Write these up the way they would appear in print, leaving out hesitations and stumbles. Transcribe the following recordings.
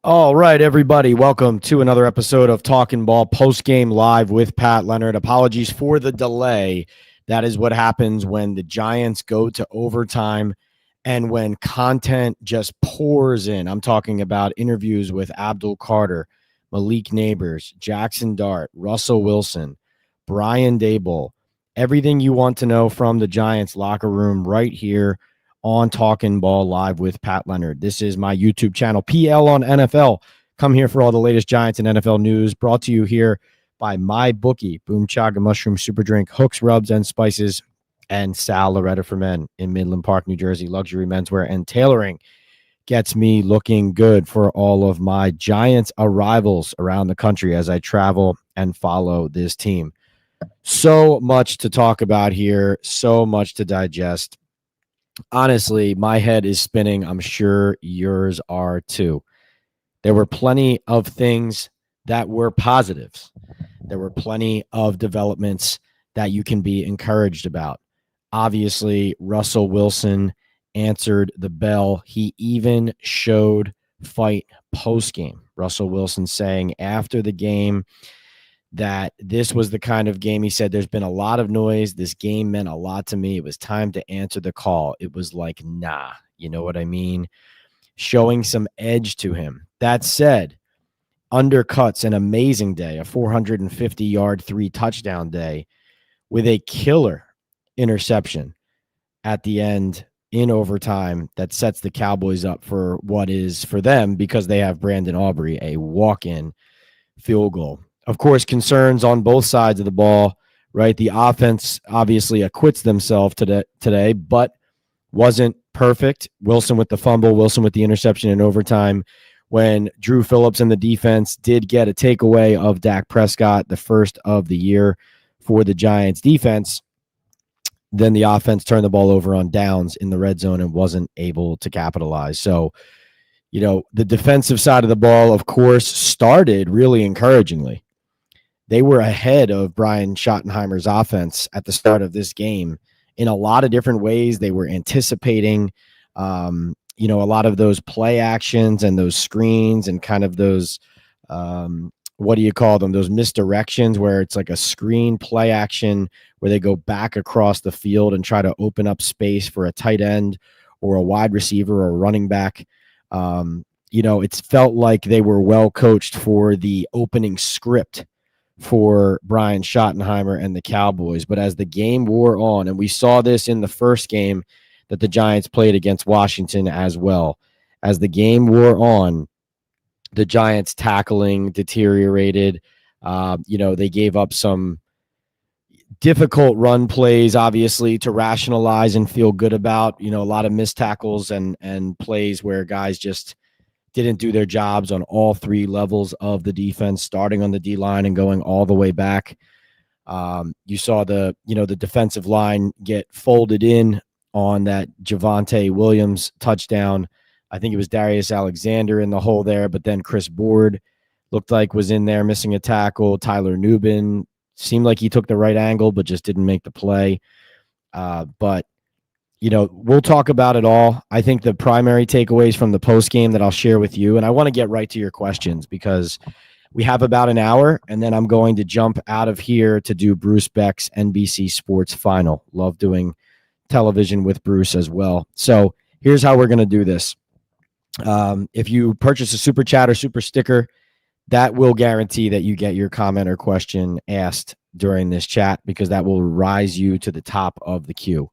All right, everybody. Welcome to another episode of Talkin' Ball Postgame Live with Pat Leonard. Apologies for the delay. That is what happens when the Giants go to overtime and when content just pours in. I'm talking about interviews with Abdul Carter, Malik Neighbors, Jackson Dart, Russell Wilson, Brian Daboll. Everything you want to know from the Giants locker room right here on Talkin' Ball Live with Pat Leonard. This is my YouTube channel, PL on NFL. Come here for all the latest Giants and NFL news, brought to you here by my bookie, Boom Chaga Mushroom Super Drink, hooks, rubs, and spices, and Sal Loretta for Men in Midland Park, New Jersey. Luxury menswear and tailoring gets me looking good for all of my Giants arrivals around the country as I travel and follow this team. So much to talk about here, so much to digest. Honestly, my head is spinning. I'm sure yours are too. There were plenty of things that were positives. There were plenty of developments that you can be encouraged about. Obviously, Russell Wilson answered the bell. He even showed fight post-game. Russell Wilson saying after the game that this was the kind of game, he said, there's been a lot of noise. This game meant a lot to me. It was time to answer the call. It was like, nah, you know what I mean? Showing some edge to him. That said, undercuts an amazing day, a 450-yard, 3-touchdown day with a killer interception at the end in overtime that sets the Cowboys up for what is, for them, because they have Brandon Aubrey, a walk-in field goal. Of course, concerns on both sides of the ball, right? The offense obviously acquits themselves today, but wasn't perfect. Wilson with the fumble, Wilson with the interception in overtime. When Drew Phillips and the defense did get a takeaway of Dak Prescott, the first of the year for the Giants defense, then the offense turned the ball over on downs in the red zone and wasn't able to capitalize. So, you know, the defensive side of the ball, of course, started really encouragingly. They were ahead of Brian Schottenheimer's offense at the start of this game in a lot of different ways. They were anticipating, a lot of those play actions and those screens and kind of those, what do you call them? Those misdirections where it's like a screen play action where they go back across the field and try to open up space for a tight end or a wide receiver or a running back. It's felt like they were well coached for the opening script for Brian Schottenheimer and the Cowboys. But as the game wore on, and we saw this in the first game that the Giants played against Washington as well, as the game wore on, the Giants tackling deteriorated. They gave up some difficult run plays, obviously, to rationalize and feel good about. A lot of missed tackles and plays where guys just didn't do their jobs on all three levels of the defense, starting on the D-line and going all the way back. You saw the defensive line get folded in on that Javonte Williams touchdown. I think it was Darius Alexander in the hole there, but then Chris Board looked like was in there missing a tackle. Tyler Nubin seemed like he took the right angle, but just didn't make the play. We'll talk about it all. I think the primary takeaways from the post game that I'll share with you, and I want to get right to your questions because we have about an hour, and then I'm going to jump out of here to do Bruce Beck's NBC Sports Final. Love doing television with Bruce as well. So here's how we're going to do this. If you purchase a super chat or super sticker, that will guarantee that you get your comment or question asked during this chat because that will rise you to the top of the queue.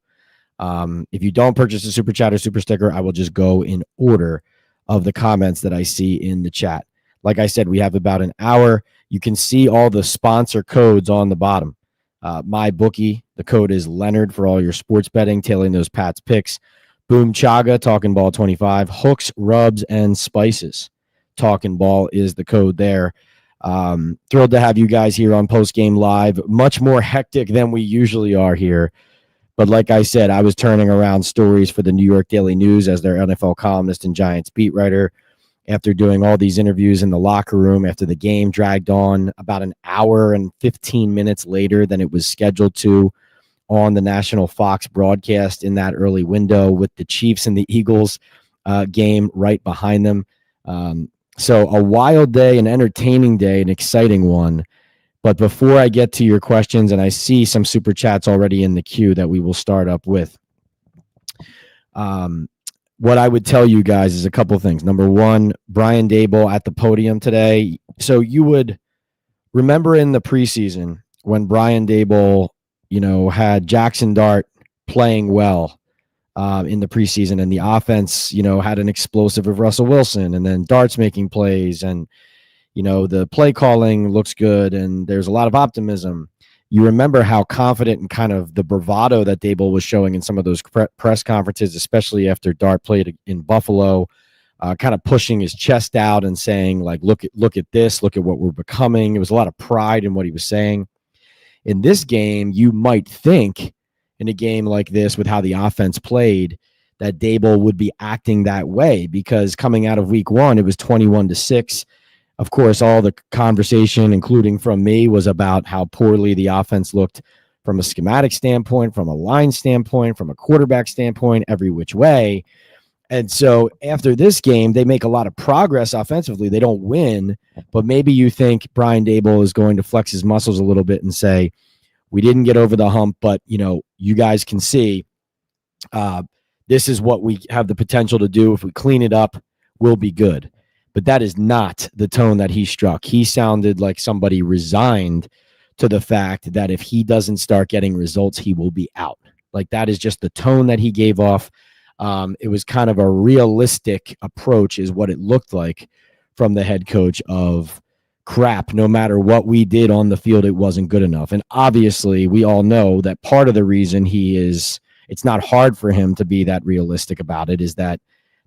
If you don't purchase a super chat or super sticker, I will just go in order of the comments that I see in the chat. Like I said, we have about an hour. You can see all the sponsor codes on the bottom. My bookie, the code is Leonard for all your sports betting, tailing those Pats picks. Boom Chaga, Talkin' Ball 25, hooks, rubs, and spices. Talkin' Ball is the code there. Thrilled to have you guys here on Postgame Live. Much more hectic than we usually are here. But like I said, I was turning around stories for the New York Daily News as their NFL columnist and Giants beat writer after doing all these interviews in the locker room after the game dragged on about an hour and 15 minutes later than it was scheduled to on the national Fox broadcast in that early window with the Chiefs and the Eagles game right behind them. So a wild day, an entertaining day, an exciting one. But before I get to your questions, and I see some super chats already in the queue that we will start up with, what I would tell you guys is a couple things. Number one, Brian Daboll at the podium today. So you would remember in the preseason when Brian Daboll, had Jackson Dart playing well in the preseason, and the offense, had an explosive of Russell Wilson, and then Dart's making plays, and the play calling looks good, and there's a lot of optimism. You remember how confident and kind of the bravado that Daboll was showing in some of those press conferences, especially after Dart played in Buffalo, kind of pushing his chest out and saying, like, look at this, look at what we're becoming. It was a lot of pride in what he was saying. In this game, you might think in a game like this with how the offense played that Daboll would be acting that way, because coming out of week one, it was 21-6. Of course, all the conversation, including from me, was about how poorly the offense looked from a schematic standpoint, from a line standpoint, from a quarterback standpoint, every which way. And so after this game, they make a lot of progress offensively. They don't win, but maybe you think Brian Daboll is going to flex his muscles a little bit and say, we didn't get over the hump, but, you guys can see this is what we have the potential to do. If we clean it up, we'll be good. But that is not the tone that he struck. He sounded like somebody resigned to the fact that if he doesn't start getting results, he will be out. Like, that is just the tone that he gave off. It was kind of a realistic approach is what it looked like from the head coach of, crap, no matter what we did on the field, it wasn't good enough. And obviously, we all know that part of the reason it's not hard for him to be that realistic about it is that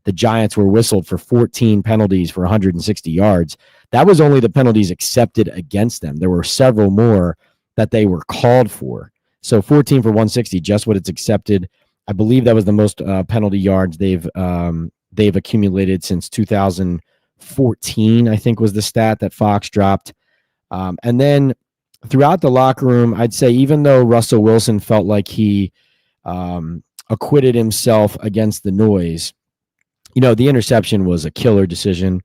the Giants were whistled for 14 penalties for 160 yards. That was only the penalties accepted against them. There were several more that they were called for. So 14 for 160, just what it's accepted. I believe that was the most penalty yards they've accumulated since 2014, I think was the stat that Fox dropped. And then throughout the locker room, I'd say even though Russell Wilson felt like he acquitted himself against the noise, the interception was a killer decision.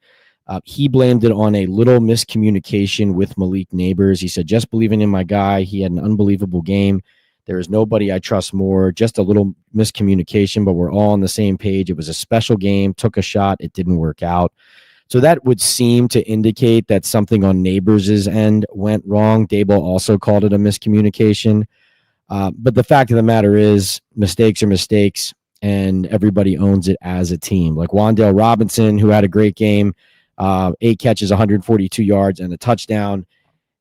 He blamed it on a little miscommunication with Malik Neighbors. He said, just believing in my guy. He had an unbelievable game. There is nobody I trust more. Just a little miscommunication, but we're all on the same page. It was a special game. Took a shot. It didn't work out. So that would seem to indicate that something on Neighbors' end went wrong. Daboll also called it a miscommunication. But the fact of the matter is, mistakes are mistakes, and everybody owns it as a team. Like Wan'Dale Robinson, who had a great game, 8 catches, 142 yards, and a touchdown.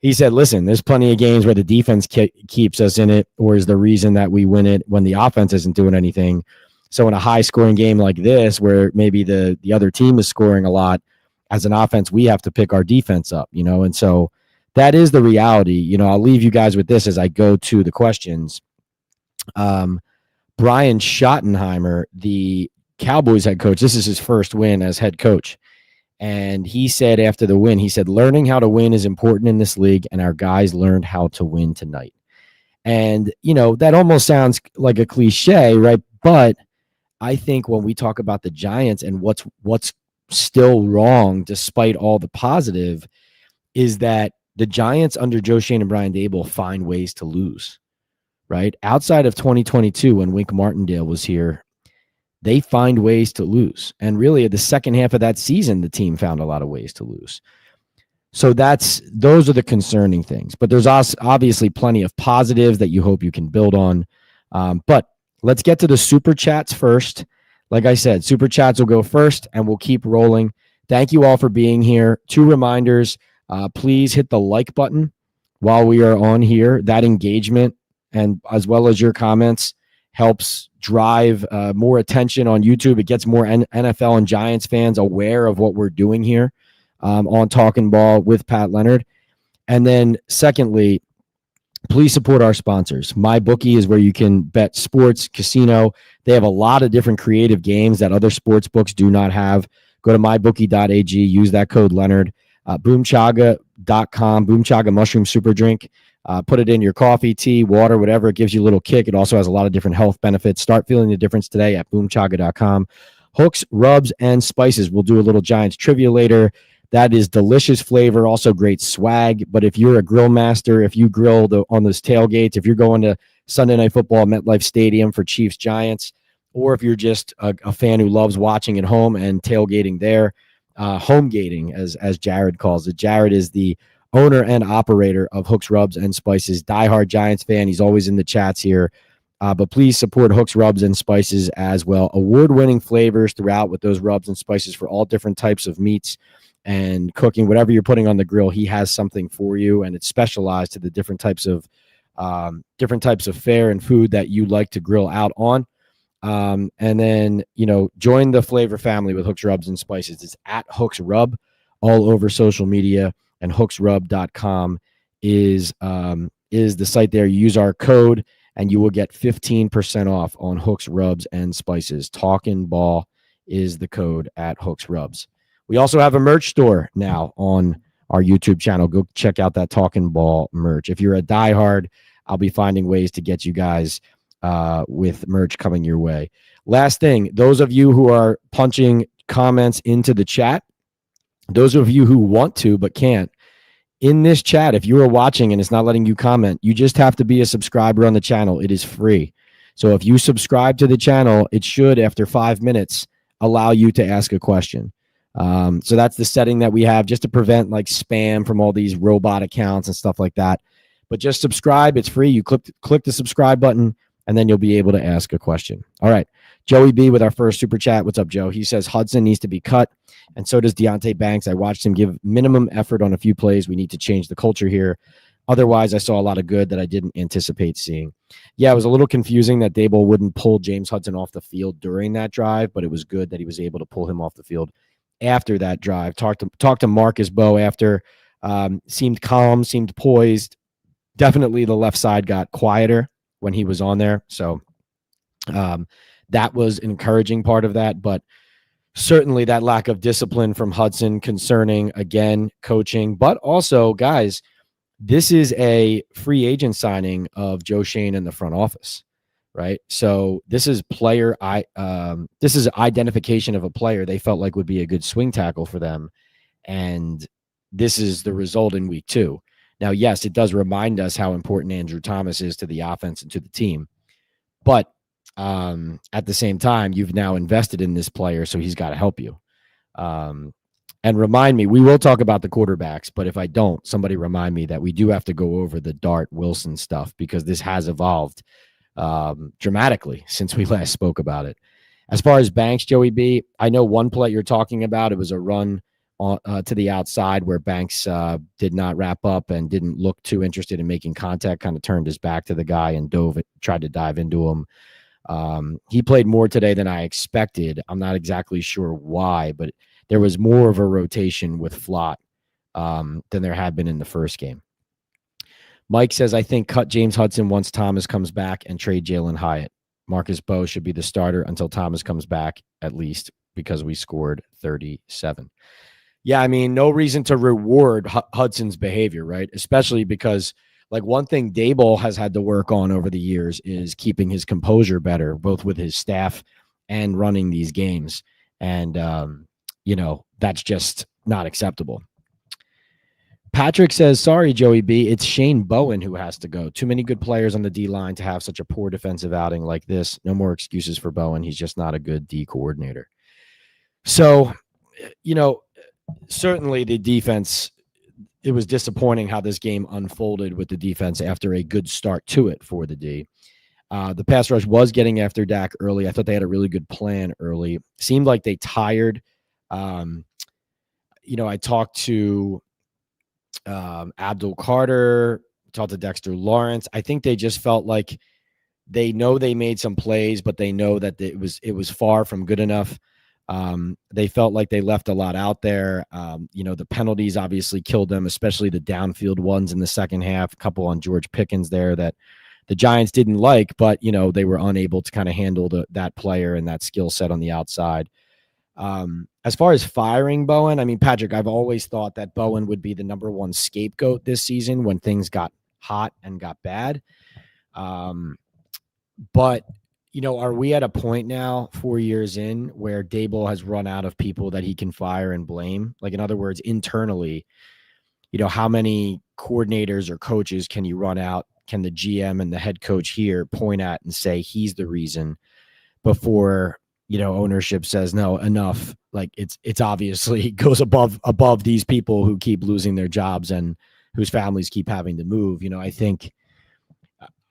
He said, listen, there's plenty of games where the defense keeps us in it, or is the reason that we win it when the offense isn't doing anything. So in a high-scoring game like this, where maybe the other team is scoring a lot, as an offense, we have to pick our defense up, and so that is the reality. I'll leave you guys with this as I go to the questions. Brian Schottenheimer, the Cowboys head coach, this is his first win as head coach. And he said after the win, learning how to win is important in this league, and our guys learned how to win tonight. And, that almost sounds like a cliche, right? But I think when we talk about the Giants and what's still wrong, despite all the positive, is that the Giants under Joe Schoen and Brian Daboll find ways to lose. Right? Outside of 2022, when Wink Martindale was here, they find ways to lose. And really, the second half of that season, the team found a lot of ways to lose. So those are the concerning things. But there's obviously plenty of positives that you hope you can build on. But let's get to the super chats first. Like I said, super chats will go first, and we'll keep rolling. Thank you all for being here. 2 reminders. Please hit the like button while we are on here. That engagement, and as well as your comments, helps drive more attention on YouTube. It gets more NFL and Giants fans aware of what we're doing here on Talkin' Ball with Pat Leonard. And then secondly, please support our sponsors. MyBookie is where you can bet sports, casino. They have a lot of different creative games that other sports books do not have. Go to mybookie.ag, use that code Leonard. Boomchaga.com, Boomchaga Mushroom Super Drink. Put it in your coffee, tea, water, whatever. It gives you a little kick. It also has a lot of different health benefits. Start feeling the difference today at boomchaga.com. Hooks, rubs, and spices. We'll do a little Giants trivia later. That is delicious flavor, also great swag. But if you're a grill master, if you grill on those tailgates, if you're going to Sunday Night Football at MetLife Stadium for Chiefs Giants, or if you're just a fan who loves watching at home and tailgating there, home gating, as Jared calls it. Jared is the owner and operator of Hooks Rubs and Spices, diehard Giants fan. He's always in the chats here. But please support Hooks Rubs and Spices as well. Award-winning flavors throughout with those rubs and spices for all different types of meats and cooking. Whatever you're putting on the grill, he has something for you, and it's specialized to the different types of fare and food that you like to grill out on. And then, join the flavor family with Hooks Rubs and Spices. It's at Hooks Rub all over social media, and hooksrub.com is the site there. You use our code and you will get 15% off on Hooks Rubs and Spices. Talkin' Ball is the code at Hooks Rubs. We also have a merch store now on our YouTube channel. Go check out that Talkin' Ball merch. If you're a diehard, I'll be finding ways to get you guys with merch coming your way. Last thing, those of you who are punching comments into the chat, those of you who want to but can't, in this chat, if you are watching and it's not letting you comment, you just have to be a subscriber on the channel. It is free. So if you subscribe to the channel, it should, after 5 minutes, allow you to ask a question. So that's the setting that we have just to prevent like spam from all these robot accounts and stuff like that. But just subscribe. It's free. You click the subscribe button, and then you'll be able to ask a question. All right. Joey B with our first super chat. What's up, Joe? He says Hudson needs to be cut, and so does Deonte Banks. I watched him give minimum effort on a few plays. We need to change the culture here. Otherwise, I saw a lot of good that I didn't anticipate seeing. Yeah, it was a little confusing that Daboll wouldn't pull James Hudson off the field during that drive, but it was good that he was able to pull him off the field after that drive. Talked to Marcus Bowe after. Seemed calm, seemed poised. Definitely the left side got quieter when he was on there. So that was an encouraging part of that, but certainly that lack of discipline from Hudson concerning, again, coaching. But also, guys, this is a free agent signing of Joe Schoen in the front office, right? So this is this is identification of a player they felt like would be a good swing tackle for them, and this is the result in week 2. Now, yes, it does remind us how important Andrew Thomas is to the offense and to the team, but at the same time, you've now invested in this player, so he's got to help you. And remind me, we will talk about the quarterbacks, but if I don't, somebody remind me that we do have to go over the Dart Wilson stuff, because this has evolved dramatically since we last spoke about it. As far as Banks, Joey B, I know one play you're talking about. It was a run to the outside where Banks did not wrap up and didn't look too interested in making contact, kind of turned his back to the guy and tried to dive into him. He played more today than I expected. I'm not exactly sure why, but there was more of a rotation with Flott than there had been in the first game. Mike says, I think cut James Hudson once Thomas comes back and trade Jalen Hyatt. Marcus Bowe should be the starter until Thomas comes back, at least, because we scored 37. Yeah, I mean, no reason to reward Hudson's behavior, right? Especially because, like, one thing Daboll has had to work on over the years is keeping his composure better, both with his staff and running these games. And, that's just not acceptable. Patrick says, sorry, Joey B, it's Shane Bowen who has to go. Too many good players on the D-line to have such a poor defensive outing like this. No more excuses for Bowen. He's just not a good D coordinator. So, certainly the defense, it was disappointing how this game unfolded with the defense after a good start to it for the D. The pass rush was getting after Dak early. I thought they had a really good plan early. Seemed like they tired. I talked to Abdul Carter, talked to Dexter Lawrence. I think they just felt like they know they made some plays, but they know that it was far from good enough. They felt like they left a lot out there. The penalties obviously killed them, especially the downfield ones in the second half. A couple on George Pickens there that the Giants didn't like, but, they were unable to kind of handle that player and that skill set on the outside. As far as firing Bowen, I mean, Patrick, I've always thought that Bowen would be the number one scapegoat this season when things got hot and got bad. But are we at a point now, 4 years in, where Daboll has run out of people that he can fire and blame? Like, in other words, internally, how many coordinators or coaches can you run out? Can the GM and the head coach here point at and say he's the reason before, ownership says, no, enough? Like, it's obviously goes above these people who keep losing their jobs and whose families keep having to move.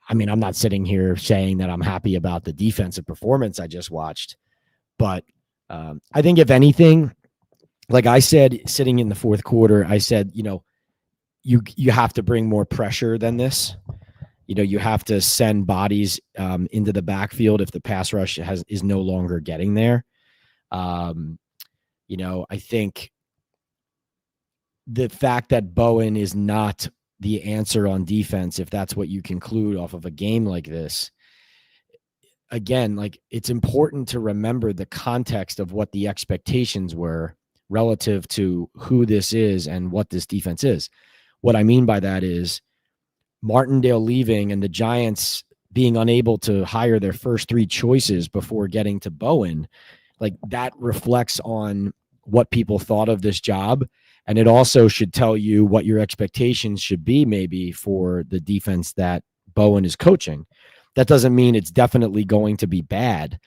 I'm not sitting here saying that I'm happy about the defensive performance I just watched, but I think if anything, like I said, sitting in the fourth quarter, I said, you have to bring more pressure than this. You have to send bodies into the backfield if the pass rush is no longer getting there. I think the fact that Bowen is not the answer on defense, if that's what you conclude off of a game like this, again, like, it's important to remember the context of what the expectations were relative to who this is and what this defense is. What I mean by that is Martindale leaving and the Giants being unable to hire their first three choices before getting to Bowen, like, that reflects on what people thought of this job. And it also should tell you what your expectations should be maybe for the defense that Bowen is coaching. That doesn't mean it's definitely going to be bad.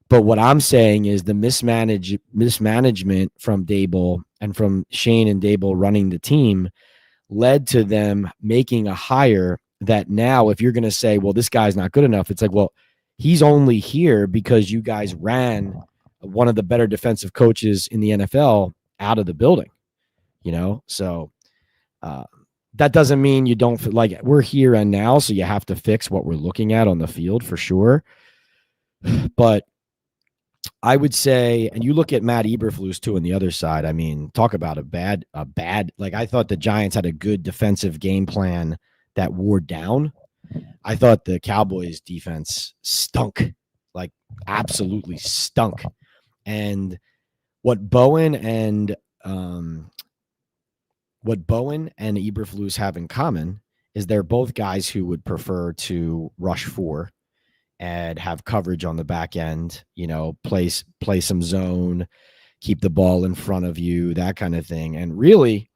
But what I'm saying is the mismanagement from Daboll and from Shane and Daboll running the team led to them making a hire that now, if you're going to say, well, this guy's not good enough, it's like, well, he's only here because you guys ran one of the better defensive coaches in the NFL out of the building, So that doesn't mean you don't, like, we're here and now, so you have to fix what we're looking at on the field for sure. But I would say, and you look at Matt Eberflus too on the other side. I mean, talk about a bad, like, I thought the Giants had a good defensive game plan that wore down. I thought the Cowboys defense stunk, like, absolutely stunk. And what Bowen and Eberflus have in common is they're both guys who would prefer to rush four and have coverage on the back end, play some zone, keep the ball in front of you, that kind of thing. And really,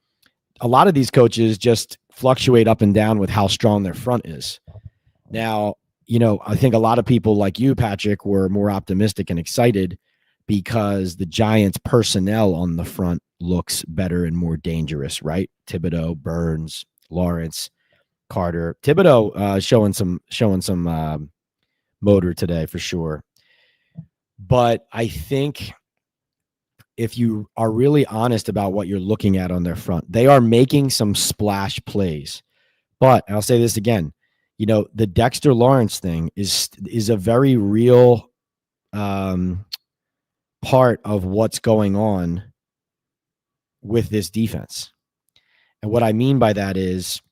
a lot of these coaches just fluctuate up and down with how strong their front is. Now, I think a lot of people like you, Patrick, were more optimistic and excited because the Giants personnel on the front looks better and more dangerous, right? Thibodeau, Burns, Lawrence, Carter. Thibodeau showing some motor today for sure. But I think if you are really honest about what you're looking at on their front, they are making some splash plays. But I'll say this again, the Dexter Lawrence thing is a very real part of what's going on with this defense. And what I mean by that is,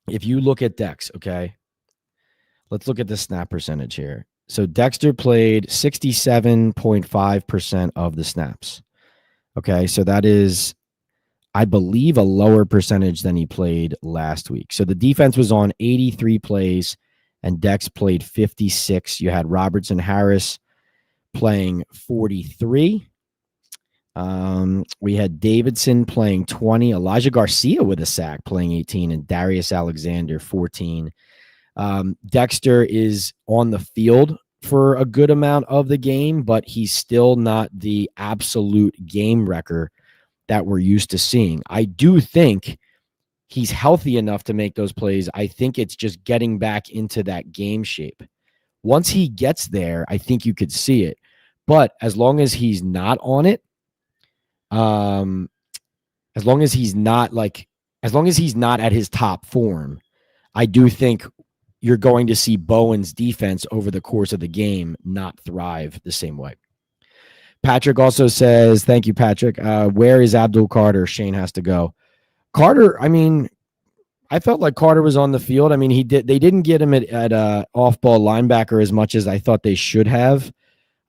if you look at Dex, okay, let's look at the snap percentage here. So Dexter played 67.5% of the snaps. Okay, so that is, I believe, a lower percentage than he played last week. So the defense was on 83 plays and Dex played 56. You had Robertson Harris playing 43. We had Davidson playing 20, Elijah Garcia with a sack playing 18, and Darius Alexander 14. Dexter is on the field for a good amount of the game, but he's still not the absolute game wrecker that we're used to seeing. I do think he's healthy enough to make those plays. I think it's just getting back into that game shape. Once he gets there, I think you could see it. But as long as he's not on it, as long as he's not at his top form, I do think you're going to see Bowen's defense over the course of the game not thrive the same way. Patrick also says, thank you, Patrick. Where is Abdul Carter? Shane has to go. Carter, I felt like Carter was on the field. They didn't get him at off-ball linebacker as much as I thought they should have.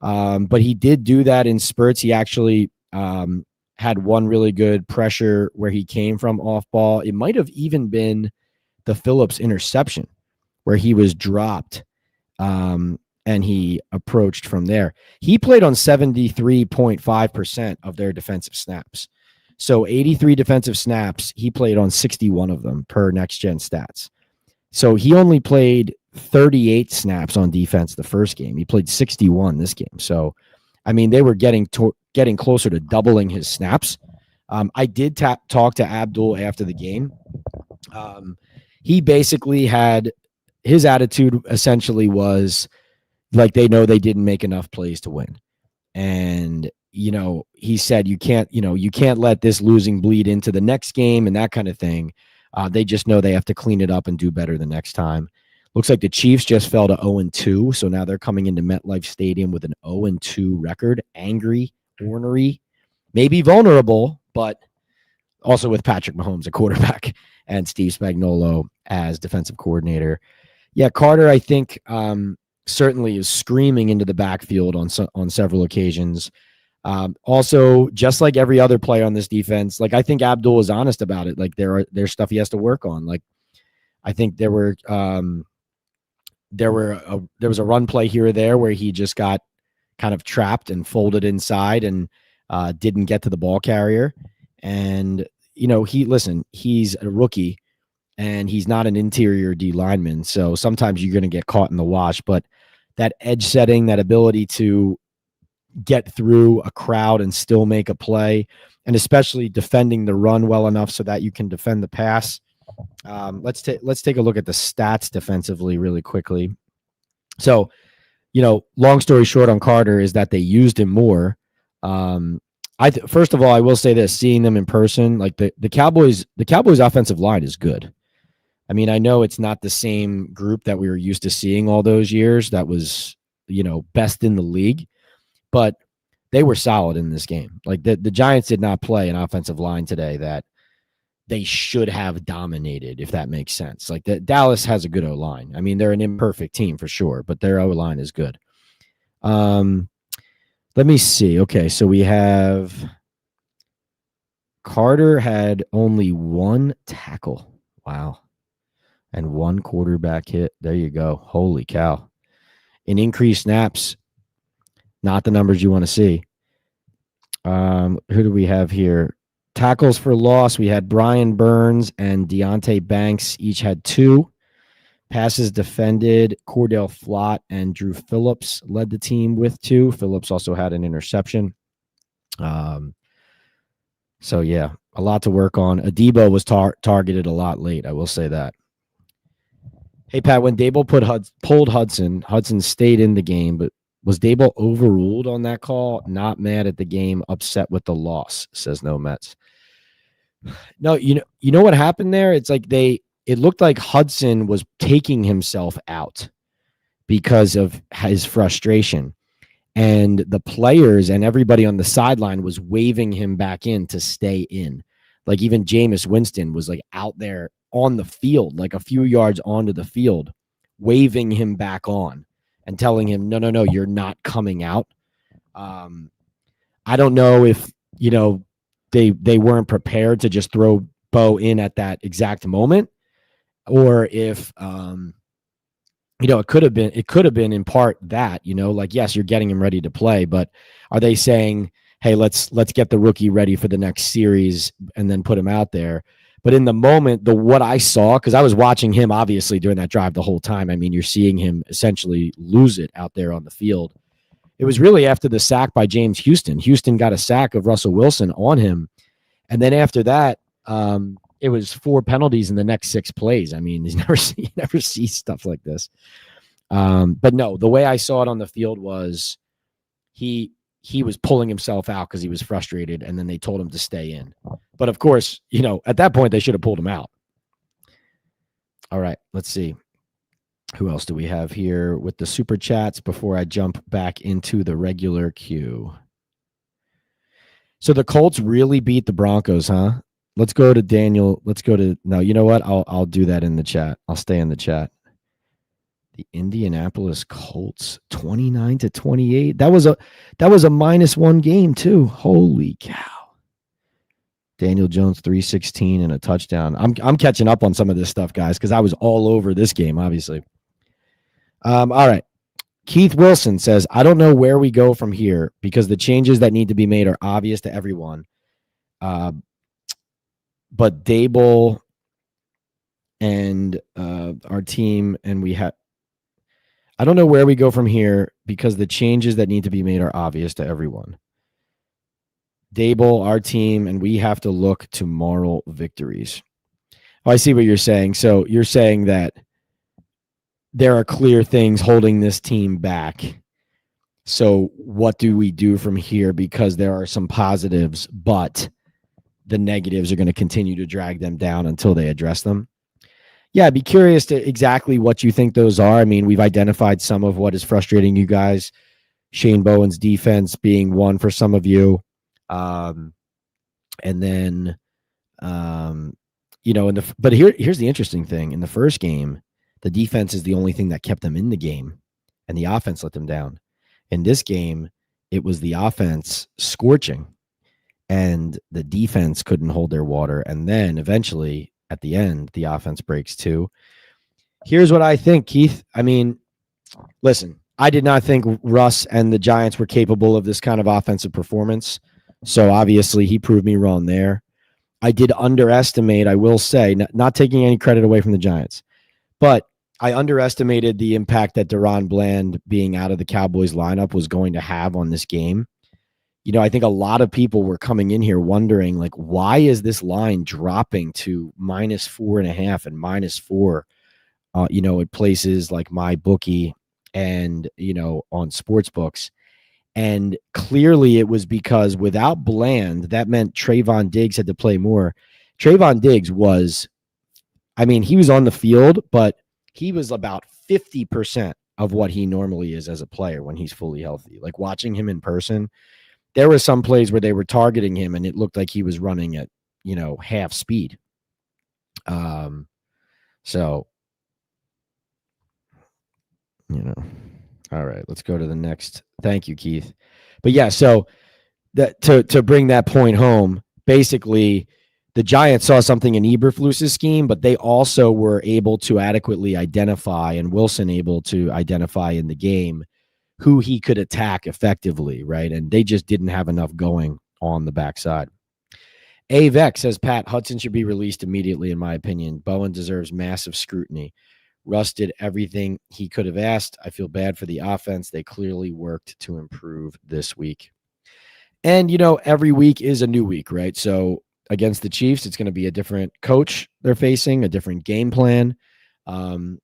But he did do that in spurts. He actually had one really good pressure where he came from off ball. It might have even been the Phillips interception where he was dropped. And and he approached from there. He played on 73.5% of their defensive snaps. So 83 defensive snaps, he played on 61 of them per next gen stats. So he only played 38 snaps on defense the first game. He played 61 this game. So, I mean, they were getting closer to doubling his snaps. I did talk to Abdul after the game. He basically had his attitude essentially was like they know they didn't make enough plays to win. And, you know, he said you can't let this losing bleed into the next game and that kind of thing. They just know they have to clean it up and do better the next time. Looks like the Chiefs just fell to 0-2, so now they're coming into MetLife Stadium with an 0-2 record. Angry, ornery, maybe vulnerable, but also with Patrick Mahomes, a quarterback, and Steve Spagnuolo as defensive coordinator. Yeah, Carter, I think, certainly is screaming into the backfield on several occasions. Also, just like every other player on this defense, like I think Abdul is honest about it. Like there's stuff he has to work on. Like I think there was a run play here or there where he just got kind of trapped and folded inside and didn't get to the ball carrier. And you know, he's a rookie and he's not an interior D lineman, so sometimes you're going to get caught in the wash. But that edge setting, that ability to get through a crowd and still make a play, and especially defending the run well enough so that you can defend the pass. Let's take a look at the stats defensively really quickly. So, you know, long story short on Carter is that they used him more. First of all, I will say this: seeing them in person, like the Cowboys offensive line is good. I mean, I know it's not the same group that we were used to seeing all those years. That was, you know, best in the league. But they were solid in this game. Like the Giants did not play an offensive line today that they should have dominated, if that makes sense. Like Dallas has a good O-line. I mean, they're an imperfect team for sure, but their O-line is good. Let me see. Okay, so we have Carter had only one tackle. Wow. And one quarterback hit. There you go. Holy cow. In increased snaps, not the numbers you want to see. Who do we have here? Tackles for loss. We had Brian Burns and Deontay Banks. Each had 2. Passes defended. Cordell Flott and Drew Phillips led the team with 2. Phillips also had an interception. So, yeah, a lot to work on. Adebo was targeted a lot late. I will say that. Hey, Pat, when Daboll pulled Hudson stayed in the game, but was Daboll overruled on that call? Not mad at the game, upset with the loss, says No Mets. No, you know what happened there? It's like it looked like Hudson was taking himself out because of his frustration. And the players and everybody on the sideline was waving him back in to stay in. Like even Jameis Winston was like out there on the field, like a few yards onto the field, waving him back on and telling him, no, you're not coming out. I don't know if, you know, they weren't prepared to just throw Bo in at that exact moment, or if, you know, it could have been in part that, you know, like, yes, you're getting him ready to play, but are they saying, hey, let's get the rookie ready for the next series and then put him out there? But in the moment, what I saw, because I was watching him obviously during that drive the whole time. I mean, you're seeing him essentially lose it out there on the field. It was really after the sack by James Houston. Houston got a sack of Russell Wilson on him. And then after that, it was 4 penalties in the next 6 plays. I mean, you never see stuff like this. But no, the way I saw it on the field was he was pulling himself out because he was frustrated, and then they told him to stay in. But of course, you know, at that point, they should have pulled him out. All right, let's see. Who else do we have here with the super chats before I jump back into the regular queue? So the Colts really beat the Broncos, huh? Let's go to Daniel. No, you know what? I'll do that in the chat. I'll stay in the chat. The Indianapolis Colts 29-28. That was a -1 game too. Holy cow. Daniel Jones 316 and a touchdown. I'm catching up on some of this stuff, guys, because I was all over this game, obviously. All right. Keith Wilson says, I don't know where we go from here because the changes that need to be made are obvious to everyone. But Daboll and our team, and I don't know where we go from here because the changes that need to be made are obvious to everyone. Daboll, our team, and we have to look to moral victories. Oh, I see what you're saying. So you're saying that there are clear things holding this team back. So what do we do from here? Because there are some positives, but the negatives are going to continue to drag them down until they address them. Yeah, I'd be curious to exactly what you think those are. I mean, we've identified some of what is frustrating you guys. Shane Bowen's defense being one for some of you. And then, but here's the interesting thing. In the first game, the defense is the only thing that kept them in the game, and the offense let them down. In this game, it was the offense scorching, and the defense couldn't hold their water. And then eventually, at the end, the offense breaks too. Here's what I think, Keith. I mean, listen, I did not think Russ and the Giants were capable of this kind of offensive performance. So obviously he proved me wrong there. I did underestimate, I will say, not taking any credit away from the Giants, but I underestimated the impact that Deron Bland being out of the Cowboys lineup was going to have on this game. You know, I think a lot of people were coming in here wondering, like, why is this line dropping to -4.5 and -4, at places like MyBookie and, on sports books. And clearly it was because without Bland, that meant Trayvon Diggs had to play more. Trayvon Diggs was, he was on the field, but he was about 50% of what he normally is as a player when he's fully healthy. Like watching him in person, there were some plays where they were targeting him and it looked like he was running at, half speed. So, all right, let's go to the next. Thank you, Keith. But yeah, so that to bring that point home, basically the Giants saw something in Eberflus's scheme, but they also were able to adequately identify, and Wilson able to identify in the game who he could attack effectively, right? And they just didn't have enough going on the backside. Avex says, Pat, Hudson should be released immediately, in my opinion. Bowen deserves massive scrutiny. Russ did everything he could have asked. I feel bad for the offense. They clearly worked to improve this week. And, every week is a new week, right? So against the Chiefs, it's going to be a different coach they're facing, a different game plan. They're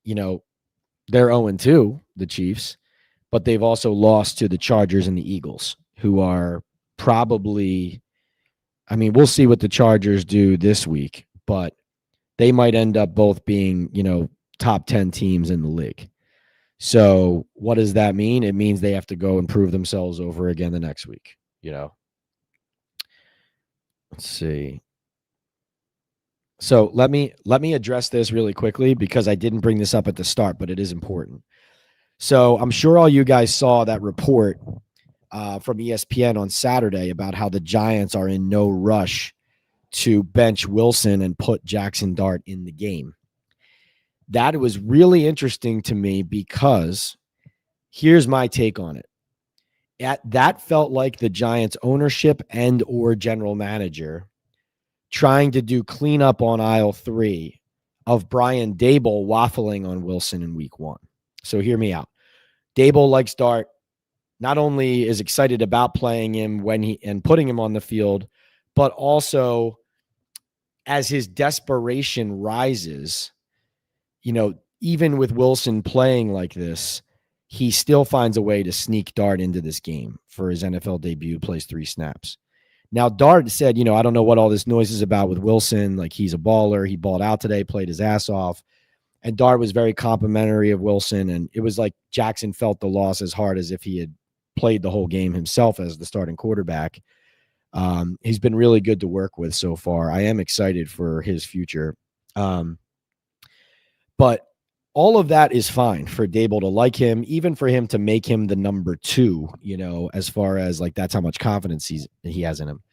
0-2, the Chiefs, but they've also lost to the Chargers and the Eagles, who are probably, we'll see what the Chargers do this week, but they might end up both being, top 10 teams in the league. So what does that mean? It means they have to go and prove themselves over again the next week, Let's see. So let me address this really quickly because I didn't bring this up at the start, but it is important. So I'm sure all you guys saw that report from ESPN on Saturday about how the Giants are in no rush to bench Wilson and put Jackson Dart in the game. That was really interesting to me because here's my take on it. That felt like the Giants ownership and or general manager trying to do cleanup on aisle 3 of Brian Daboll waffling on Wilson in week 1. So hear me out. Daboll likes Dart, not only is excited about playing him and putting him on the field, but also as his desperation rises, even with Wilson playing like this, he still finds a way to sneak Dart into this game for his NFL debut, plays 3 snaps. Now, Dart said, I don't know what all this noise is about with Wilson. Like, he's a baller. He balled out today, played his ass off. And Dart was very complimentary of Wilson. And it was like Jackson felt the loss as hard as if he had played the whole game himself as the starting quarterback. He's been really good to work with so far. I am excited for his future. But all of that is fine for Daboll to like him, even for him to make him the number 2, as far as like that's how much confidence he has in him.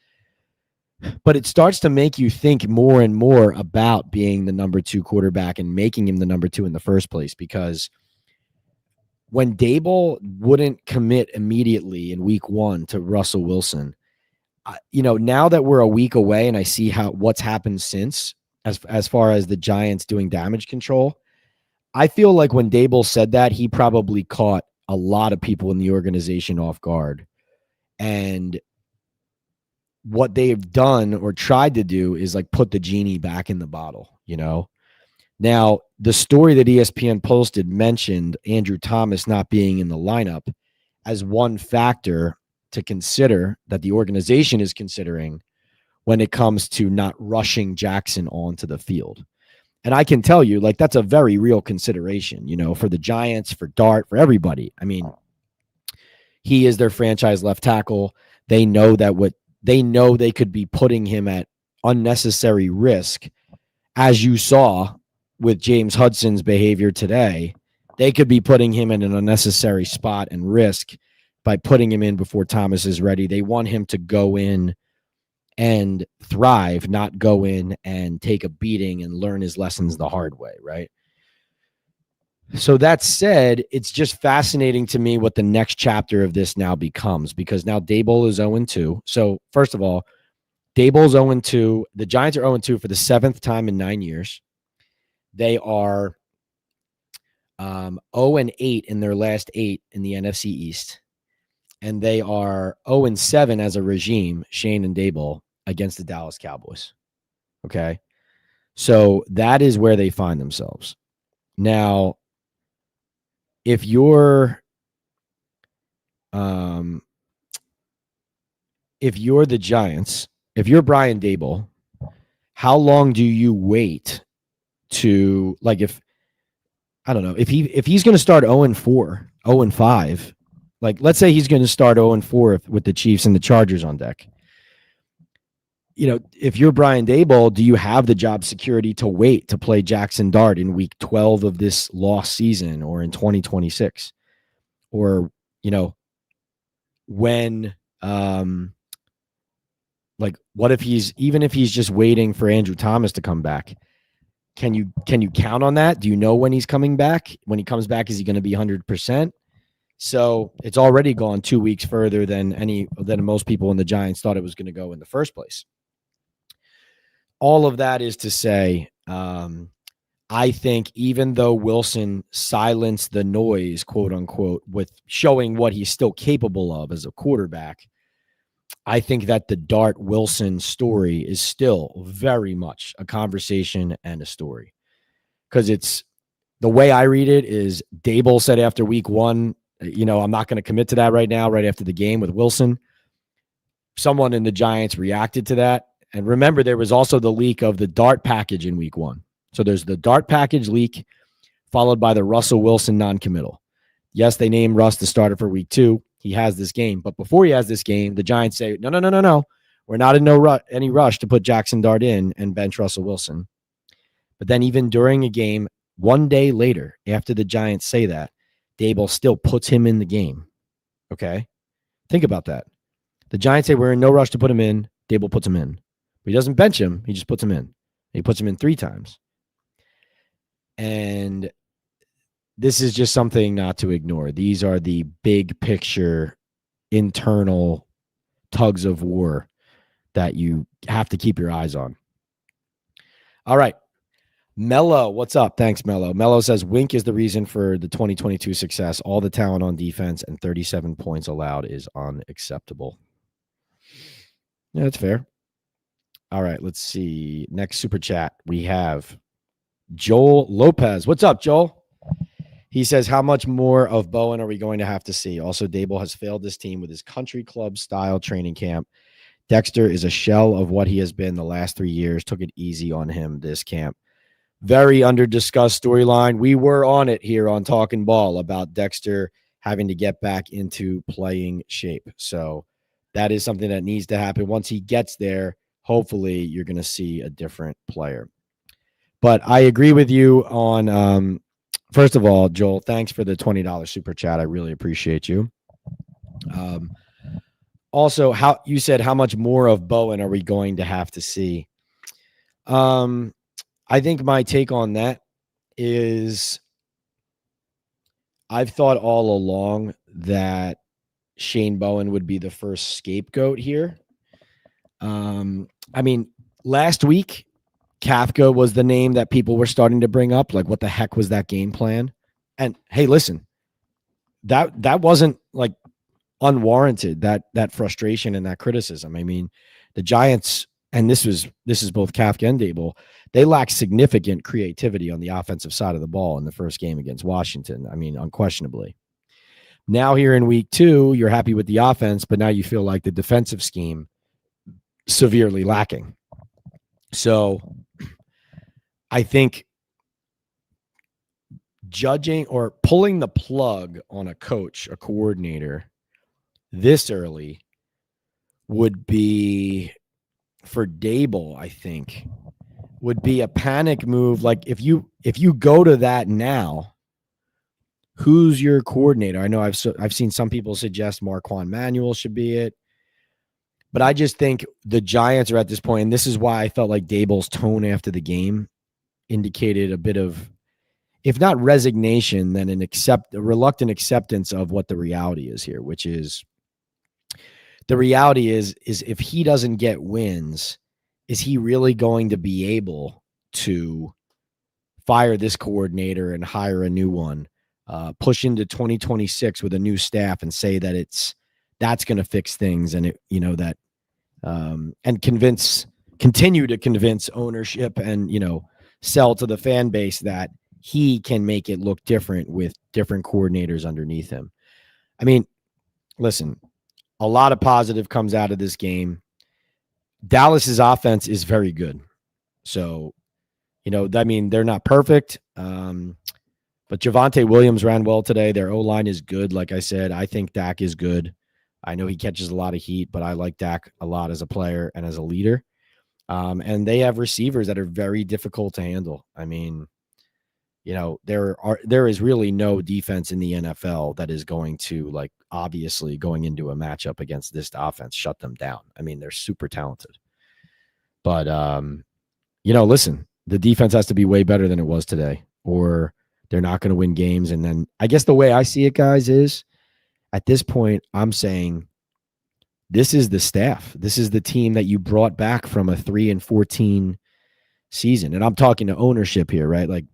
But it starts to make you think more and more about being the number 2 quarterback and making him the number 2 in the first place, because when Daboll wouldn't commit immediately in week 1 to Russell Wilson, now that we're a week away and I see what's happened since as far as the Giants doing damage control, I feel like when Daboll said that, he probably caught a lot of people in the organization off guard. And what they've done or tried to do is like put the genie back in the bottle, Now, the story that ESPN posted mentioned Andrew Thomas not being in the lineup as one factor to consider that the organization is considering when it comes to not rushing Jackson onto the field. And I can tell you, like, that's a very real consideration, for the Giants, for Dart, for everybody. I mean, he is their franchise left tackle. They know they could be putting him at unnecessary risk. As you saw with James Hudson's behavior today, they could be putting him in an unnecessary spot and risk by putting him in before Thomas is ready. They want him to go in and thrive, not go in and take a beating and learn his lessons the hard way, right? So that said, it's just fascinating to me what the next chapter of this now becomes, because now Daboll is 0-2. So first of all, Daboll's 0-2. The Giants are 0-2 for the 7th time in 9 years. They are 0-8 in their last 8 in the NFC East. And they are 0-7 as a regime, Shane and Daboll, against the Dallas Cowboys. Okay? So that is where they find themselves. Now, if you're the Giants, if you're Brian Daboll, how long do you wait to, like, if he's going to start 0-4, 0-5, like, let's say he's going to start 0-4 with the Chiefs and the Chargers on deck. If you're Brian Daboll, do you have the job security to wait to play Jackson Dart in week 12 of this lost season or in 2026? Or, when, what if even if he's just waiting for Andrew Thomas to come back? Can you count on that? Do you know when he's coming back? When he comes back, is he going to be 100%? So it's already gone 2 weeks further than most people in the Giants thought it was going to go in the first place. All of that is to say, I think even though Wilson silenced the noise, quote unquote, with showing what he's still capable of as a quarterback, I think that the Dart Wilson story is still very much a conversation and a story. Because it's, the way I read it is, Daboll said after week 1, I'm not going to commit to that right now, right after the game with Wilson. Someone in the Giants reacted to that. And remember, there was also the leak of the Dart package in week 1. So there's the Dart package leak followed by the Russell Wilson non-committal. Yes, they named Russ the starter for week 2. He has this game. But before he has this game, the Giants say, no. We're not in any rush to put Jackson Dart in and bench Russell Wilson. But then even during a game, 1 day later, after the Giants say that, Daboll still puts him in the game. Okay? Think about that. The Giants say we're in no rush to put him in. Daboll puts him in. But he doesn't bench him. He just puts him in. He puts him in 3 times. And this is just something not to ignore. These are the big picture, internal tugs of war that you have to keep your eyes on. All right. Mello, what's up? Thanks, Mello. Mello says Wink is the reason for the 2022 success. All the talent on defense and 37 points allowed is unacceptable. Yeah, that's fair. All right, let's see. Next super chat, we have Joel Lopez. What's up, Joel? He says, how much more of Bowen are we going to have to see? Also, Daboll has failed this team with his country club style training camp. Dexter is a shell of what he has been the last 3 years. Took it easy on him this camp. Very under-discussed storyline. We were on it here on Talkin' Ball about Dexter having to get back into playing shape. So that is something that needs to happen. Once he gets there, hopefully you're going to see a different player. But I agree with you on, first of all, Joel, thanks for the $20 super chat. I really appreciate you. Also, how you said, how much more of Bowen are we going to have to see? I think my take on that is I've thought all along that Shane Bowen would be the first scapegoat here. I mean, last week, Kafka was the name that people were starting to bring up. Like, what the heck was that game plan? And hey, listen, that wasn't like unwarranted, that frustration and that criticism. I mean, the Giants, and this is both Kafka and Daboll, they lack significant creativity on the offensive side of the ball in the first game against Washington. I mean, unquestionably. Now here in week 2, you're happy with the offense, but now you feel like the defensive scheme severely lacking. So I think judging or pulling the plug on a coach, a coordinator this early would be, for Daboll, I think, would be a panic move. Like if you go to that now, who's your coordinator? I know I've seen some people suggest Marquand Manuel should be it, but I just think the Giants are at this point, and this is why I felt like Daboll's tone after the game indicated a bit of, if not resignation, then a reluctant acceptance of what the reality is here, which is the reality is if he doesn't get wins, is he really going to be able to fire this coordinator and hire a new one, push into 2026 with a new staff and say that that's going to fix things, and and continue to convince ownership and, sell to the fan base that he can make it look different with different coordinators underneath him. I mean, listen, a lot of positive comes out of this game. Dallas's offense is very good. So, I mean, they're not perfect. But Javonte Williams ran well today. Their O-line is good. Like I said, I think Dak is good. I know he catches a lot of heat, but I like Dak a lot as a player and as a leader. And they have receivers that are very difficult to handle. I mean, there is really no defense in the NFL that is going to, like, obviously going into a matchup against this offense, shut them down. I mean, they're super talented. But, listen, the defense has to be way better than it was today, or they're not going to win games. And then I guess the way I see it, guys, is at this point, I'm saying this is the staff. This is the team that you brought back from a 3-14 season. And I'm talking to ownership here, right? Like,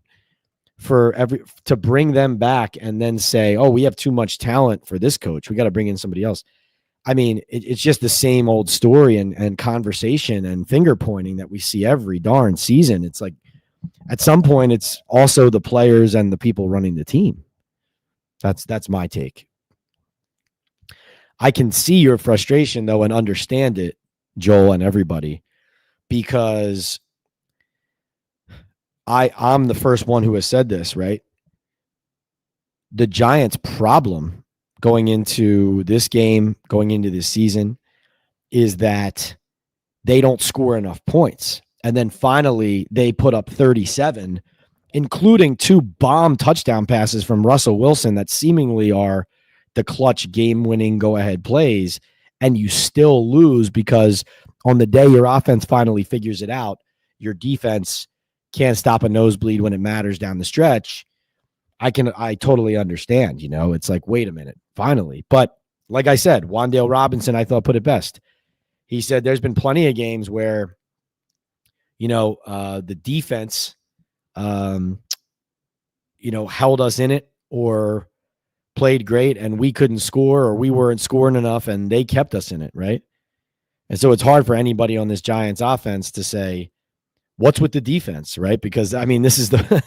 to bring them back and then say, oh, we have too much talent for this coach, we got to bring in somebody else. I mean, it's just the same old story and conversation and finger pointing that we see every darn season. It's like, at some point, it's also the players and the people running the team. That's my take. I can see your frustration, though, and understand it, Joel and everybody, because I'm the first one who has said this, right? The Giants' problem going into this game, going into this season, is that they don't score enough points. And then finally, they put up 37, including 2 bomb touchdown passes from Russell Wilson that seemingly are the clutch game-winning go-ahead plays, and you still lose because on the day your offense finally figures it out, your defense can't stop a nosebleed when it matters down the stretch. I totally understand, it's like, wait a minute, finally. But like I said, Wan'Dale Robinson, I thought, put it best. He said there's been plenty of games where, the defense, held us in it or played great and we couldn't score, or we weren't scoring enough and they kept us in it, right? And so it's hard for anybody on this Giants offense to say, what's with the defense, right? Because, I mean, this is the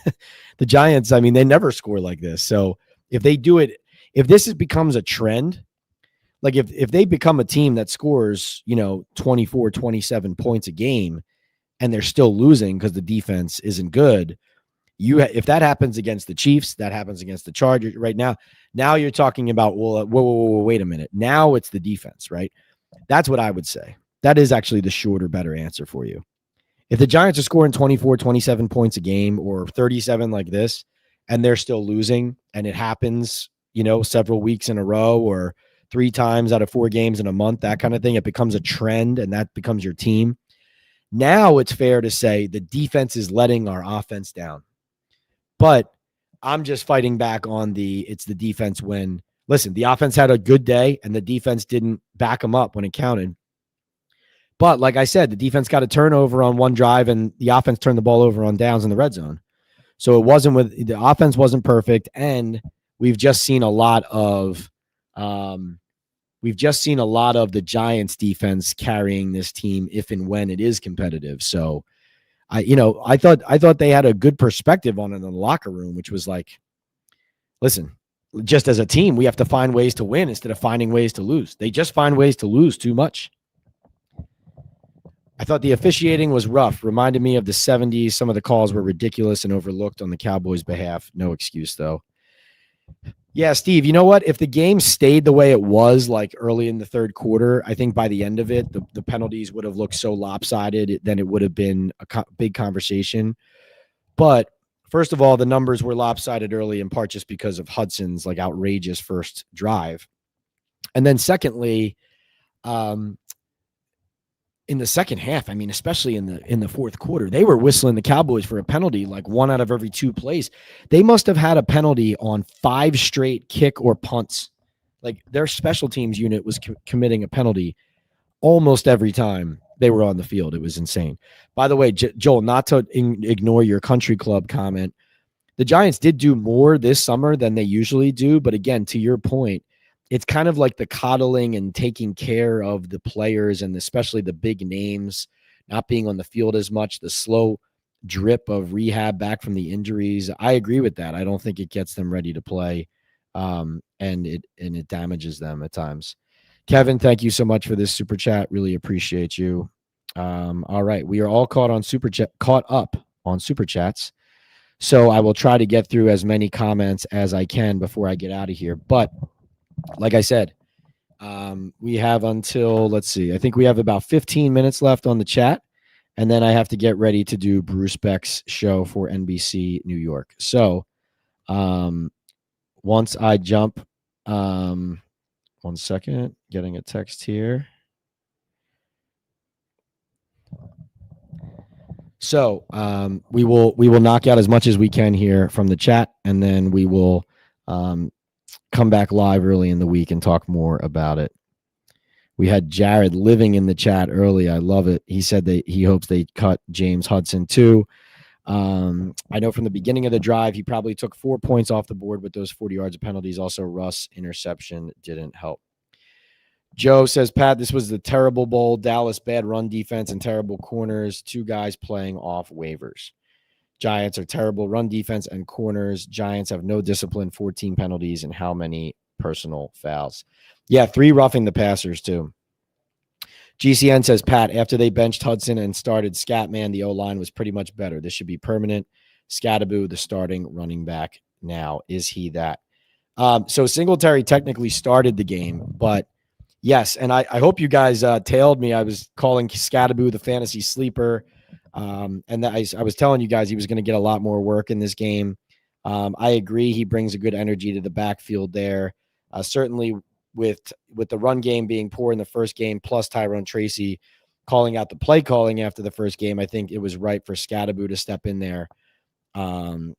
Giants. I mean, they never score like this. So if they do it, if this becomes a trend, like if they become a team that scores, 24, 27 points a game and they're still losing because the defense isn't good, if that happens against the Chiefs, that happens against the Chargers right now. Now you're talking about, well, whoa, wait a minute. Now it's the defense, right? That's what I would say. That is actually the shorter, better answer for you. If the Giants are scoring 24, 27 points a game or 37 like this, and they're still losing, and it happens, several weeks in a row or 3 times out of 4 games in a month, that kind of thing, it becomes a trend and that becomes your team. Now it's fair to say the defense is letting our offense down. But I'm just fighting back on it's the defense when, listen, the offense had a good day and the defense didn't back them up when it counted. But like I said, the defense got a turnover on one drive and the offense turned the ball over on downs in the red zone. So it wasn't the offense wasn't perfect. And we've just seen a lot of the Giants defense carrying this team if and when it is competitive. So I thought they had a good perspective on it in the locker room, which was like, listen, just as a team, we have to find ways to win instead of finding ways to lose. They just find ways to lose too much. I thought the officiating was rough. Reminded me of the 70s. Some of the calls were ridiculous and overlooked on the Cowboys' behalf. No excuse, though. Yeah, Steve, you know what? If the game stayed the way it was like early in the third quarter, I think by the end of it, the penalties would have looked so lopsided, then it would have been a big conversation. But first of all, the numbers were lopsided early in part just because of Hudson's like outrageous first drive. And then secondly, in the second half, I mean, especially in the fourth quarter, they were whistling the Cowboys for a penalty like 1 out of every 2 plays. They must have had a penalty on 5 straight kick or punts. Like their special teams unit was committing a penalty almost every time they were on the field. It was insane. By the way, Joel, not to ignore your country club comment, the Giants did do more this summer than they usually do. But again, to your point, it's kind of like the coddling and taking care of the players and especially the big names not being on the field as much, the slow drip of rehab back from the injuries. I agree with that. I don't think it gets them ready to play, and it damages them at times. Kevin, thank you so much for this super chat. Really appreciate you. All right, we are all caught up on super chats. So I will try to get through as many comments as I can before I get out of here. But like I said, we have until, let's see, I think we have about 15 minutes left on the chat. And then I have to get ready to do Bruce Beck's show for NBC New York. So once I jump, 1 second, getting a text here. So we will knock out as much as we can here from the chat, and then we will come back live early in the week and talk more about it. We had Jared living in the chat early. I love it. He said that he hopes they cut James Hudson too. I know from the beginning of the drive, he probably took 4 points off the board with those 40 yards of penalties. Also, Russ' interception didn't help. Joe says, Pat, this was the terrible bowl. Dallas, bad run defense and terrible corners. 2 guys playing off waivers. Giants are terrible run defense and corners. Giants have no discipline, 14 penalties, and how many personal fouls? Yeah, 3 roughing the passers, too. GCN says, Pat, after they benched Hudson and started Scatman, the O-line was pretty much better. This should be permanent. Scatterbu, the starting running back now. Is he that? So Singletary technically started the game, but yes, and I hope you guys tailed me. I was calling Scatterbu the fantasy sleeper. And I was telling you guys he was going to get a lot more work in this game. I agree. He brings a good energy to the backfield there. Certainly with the run game being poor in the first game, plus Tyrone Tracy calling out the play calling after the first game, I think it was right for Scatterbu to step in there. And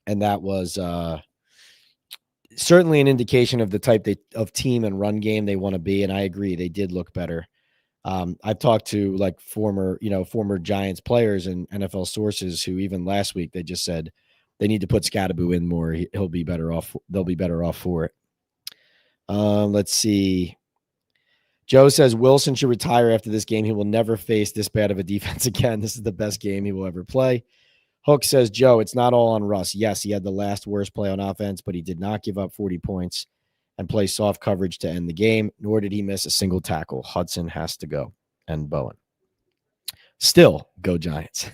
that was certainly an indication of the type of team and run game they want to be. And I agree. They did look better. I've talked to like former Giants players and NFL sources who even last week, they just said they need to put Scatterbu in more. He'll be better off. They'll be better off for it. Let's see. Joe says Wilson should retire after this game. He will never face this bad of a defense again. This is the best game he will ever play. Hook says, Joe, it's not all on Russ. Yes, he had the last worst play on offense, but he did not give up 40 points and play soft coverage to end the game, nor did he miss a single tackle. Hudson has to go. And Bowen. Still, go Giants.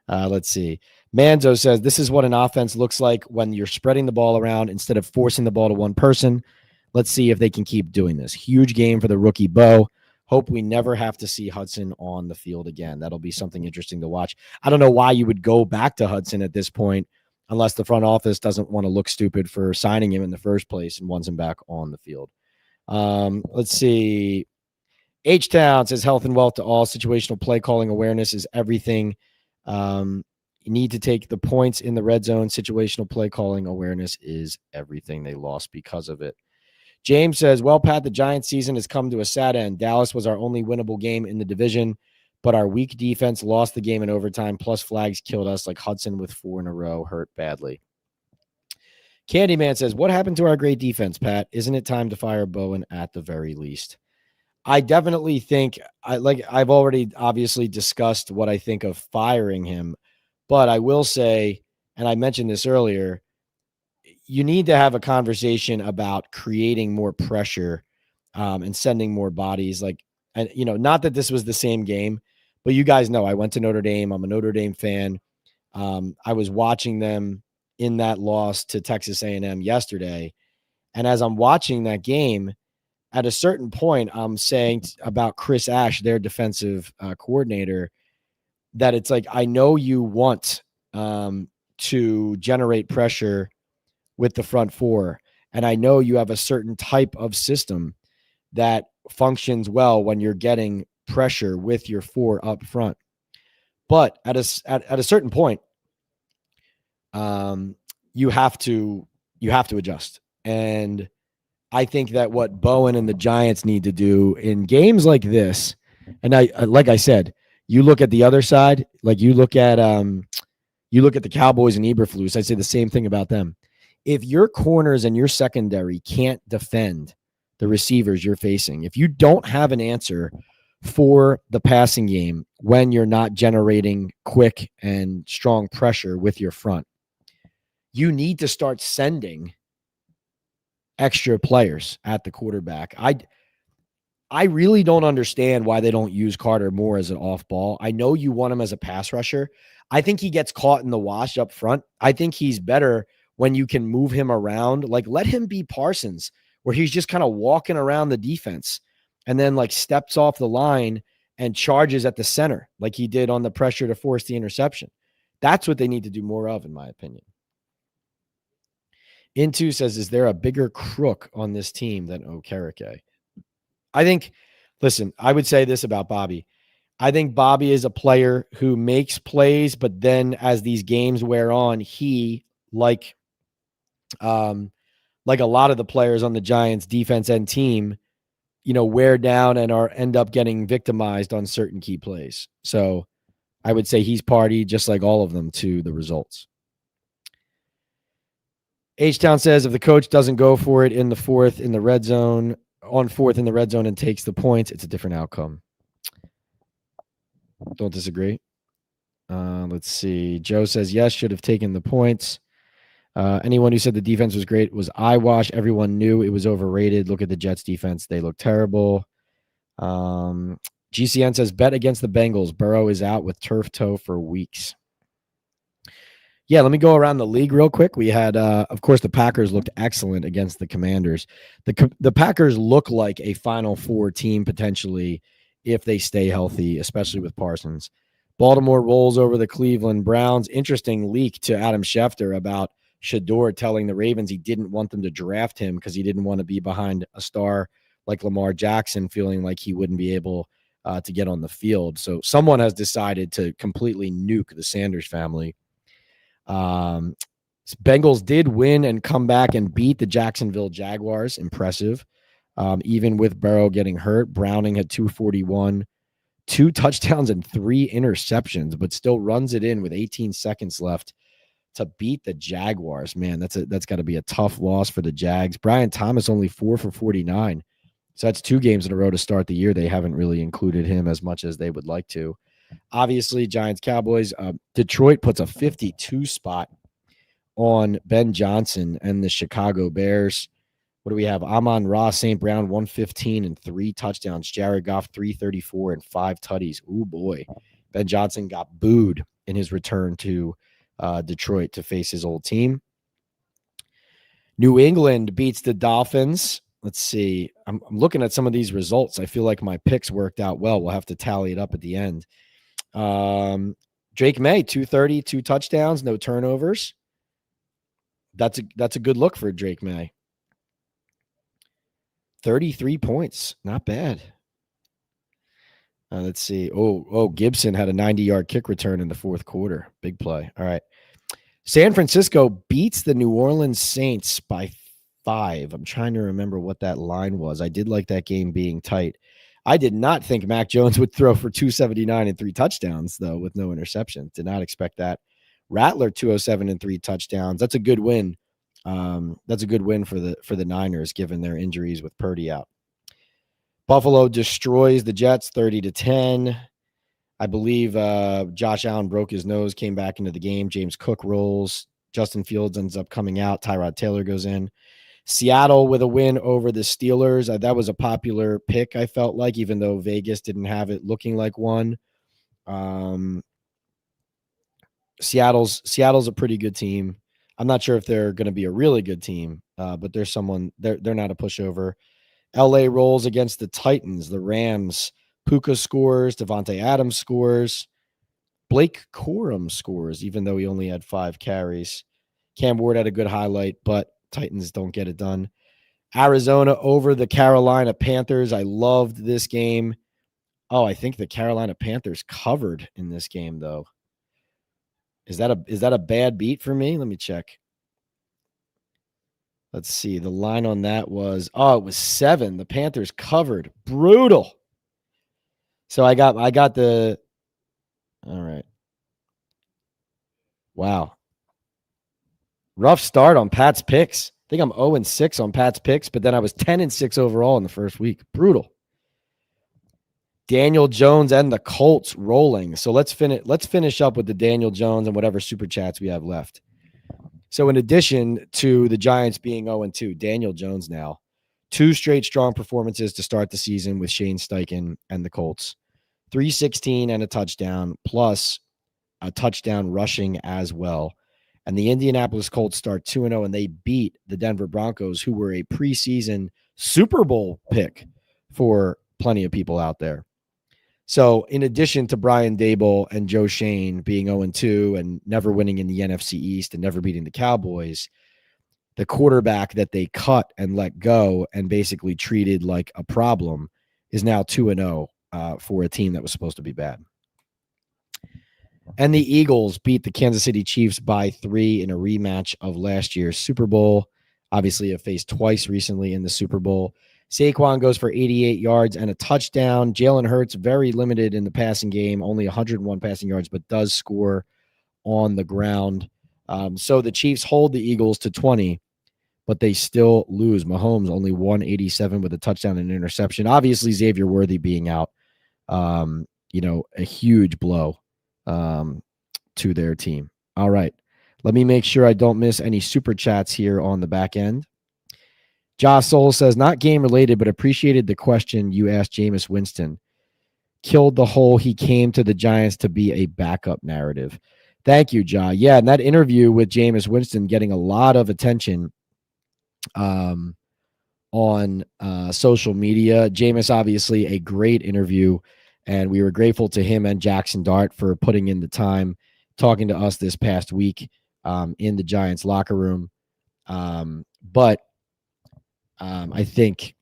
Let's see. Manzo says, this is what an offense looks like when you're spreading the ball around instead of forcing the ball to one person. Let's see if they can keep doing this. Huge game for the rookie Bo. Hope we never have to see Hudson on the field again. That'll be something interesting to watch. I don't know why you would go back to Hudson at this point unless the front office doesn't want to look stupid for signing him in the first place and wants him back on the field. Let's see. H-Town says health and wealth to all. Situational play calling awareness is everything. You need to take the points in the red zone. Situational play calling awareness is everything. They lost because of it. James says, well, Pat, the Giants season has come to a sad end. Dallas was our only winnable game in the division, but our weak defense lost the game in overtime, plus flags killed us like Hudson with 4 in a row, hurt badly. Candyman says, what happened to our great defense, Pat? Isn't it time to fire Bowen at the very least? I definitely think, I've already obviously discussed what I think of firing him, but I will say, and I mentioned this earlier, you need to have a conversation about creating more pressure and sending more bodies. And not that this was the same game, but you guys know I went to Notre Dame. I'm a Notre Dame fan. I was watching them in that loss to Texas A&M yesterday. And as I'm watching that game, at a certain point, I'm saying about Chris Ash, their defensive coordinator, that it's like, I know you want to generate pressure with the front four. And I know you have a certain type of system that functions well when you're getting pressure with your 4 up front. But at a certain point, you have to adjust. And I think that what Bowen and the Giants need to do in games like this, and like I said, you look at the other side, like you look at the Cowboys and Eberflus. I say the same thing about them. If your corners and your secondary can't defend the receivers you're facing, if you don't have an answer for the passing game when you're not generating quick and strong pressure with your front, you need to start sending extra players at the quarterback. I really don't understand why they don't use Carter more as an off ball. I know you want him as a pass rusher. I think he gets caught in the wash up front. I think he's better when you can move him around. Like, let him be Parsons, where he's just kind of walking around the defense and then like steps off the line and charges at the center like he did on the pressure to force the interception. That's what they need to do more of, in my opinion. Into says, is there a bigger crook on this team than Okereke? I think, listen, I would say this about Bobby. I think Bobby is a player who makes plays, but then as these games wear on, he, like a lot of the players on the Giants defense and team, wear down and end up getting victimized on certain key plays. So I would say he's party, just like all of them, to the results. H-Town says, if the coach doesn't go for it in the fourth in the red zone, and takes the points, it's a different outcome. Don't disagree. Let's see. Joe says, yes, should have taken the points. Anyone who said the defense was great was eyewash. Everyone knew it was overrated. Look at the Jets defense. They look terrible. GCN says, bet against the Bengals. Burrow is out with turf toe for weeks. Yeah, let me go around the league real quick. We had, of course, the Packers looked excellent against the Commanders. The Packers look like a Final Four team potentially if they stay healthy, especially with Parsons. Baltimore rolls over the Cleveland Browns. Interesting leak to Adam Schefter about Shador telling the Ravens he didn't want them to draft him because he didn't want to be behind a star like Lamar Jackson, feeling like he wouldn't be able to get on the field. So someone has decided to completely nuke the Sanders family. Bengals did win and come back and beat the Jacksonville Jaguars. Impressive. Even with Burrow getting hurt, Browning had 241, 2 touchdowns and 3 interceptions, but still runs it in with 18 seconds left to beat the Jaguars. Man, that's got to be a tough loss for the Jags. Brian Thomas only 4 for 49. So that's 2 games in a row to start the year. They haven't really included him as much as they would like to. Obviously, Giants-Cowboys. Detroit puts a 52 spot on Ben Johnson and the Chicago Bears. What do we have? Amon-Ra St. Brown, 115 and 3 touchdowns. Jared Goff, 334 and 5 tutties. Ooh, boy. Ben Johnson got booed in his return to Detroit to face his old team. New England beats the Dolphins. Let's see. I'm looking at some of these results. I feel like my picks worked out well. We'll have to tally it up at the end. Drake May, 230, 2 touchdowns, no turnovers. That's a good look for Drake May. 33 points, not bad. Let's see. Gibson had a 90-yard kick return in the fourth quarter. Big play. All right. San Francisco beats the New Orleans Saints by 5. I'm trying to remember what that line was. I did like that game being tight. I did not think Mac Jones would throw for 279 and 3 touchdowns, though, with no interception. Did not expect that. Rattler 207 and 3 touchdowns. That's a good win. That's a good win for the Niners, given their injuries with Purdy out. Buffalo destroys the Jets 30-10. I believe Josh Allen broke his nose, came back into the game. James Cook rolls. Justin Fields ends up coming out. Tyrod Taylor goes in. Seattle with a win over the Steelers. That was a popular pick, I felt like, even though Vegas didn't have it looking like one. Seattle's a pretty good team. I'm not sure if they're going to be a really good team, but they're not a pushover. LA rolls against the Titans. The Rams. Puka scores. Devontae Adams scores. Blake Corum scores, even though he only had 5 carries. Cam Ward had a good highlight, but Titans don't get it done. Arizona over the Carolina Panthers. I loved this game. Oh, I think the Carolina Panthers covered in this game, though. Is that a bad beat for me? Let me check. Let's see. The line on that was, it was 7. The Panthers covered. Brutal. So I got the, all right. Wow. Rough start on Pat's picks. I think I'm 0-6 on Pat's picks, but then I was 10-6 overall in the first week. Brutal. Daniel Jones and the Colts rolling. So let's finish up with the Daniel Jones and whatever super chats we have left. So in addition to the Giants being 0-2, Daniel Jones now, 2 straight strong performances to start the season with Shane Steichen and the Colts. 316 and a touchdown, plus a touchdown rushing as well. And the Indianapolis Colts start 2-0, and they beat the Denver Broncos, who were a preseason Super Bowl pick for plenty of people out there. So in addition to Brian Daboll and Joe Shane being 0-2 and never winning in the NFC East and never beating the Cowboys, the quarterback that they cut and let go and basically treated like a problem is now 2-0 for a team that was supposed to be bad. And the Eagles beat the Kansas City Chiefs by 3 in a rematch of last year's Super Bowl. Obviously, have faced twice recently in the Super Bowl. Saquon goes for 88 yards and a touchdown. Jalen Hurts, very limited in the passing game, only 101 passing yards, but does score on the ground. So the Chiefs hold the Eagles to 20, but they still lose. Mahomes only 187 with a touchdown and an interception. Obviously, Xavier Worthy being out, a huge blow to their team. All right. Let me make sure I don't miss any super chats here on the back end. Josh Soul says, not game related, but appreciated the question you asked Jameis Winston. Killed the whole he came to the Giants to be a backup narrative. Thank you, Ja. Yeah, and that interview with Jameis Winston getting a lot of attention on social media. Jameis, obviously, a great interview, and we were grateful to him and Jackson Dart for putting in the time talking to us this past week in the Giants locker room. But I think,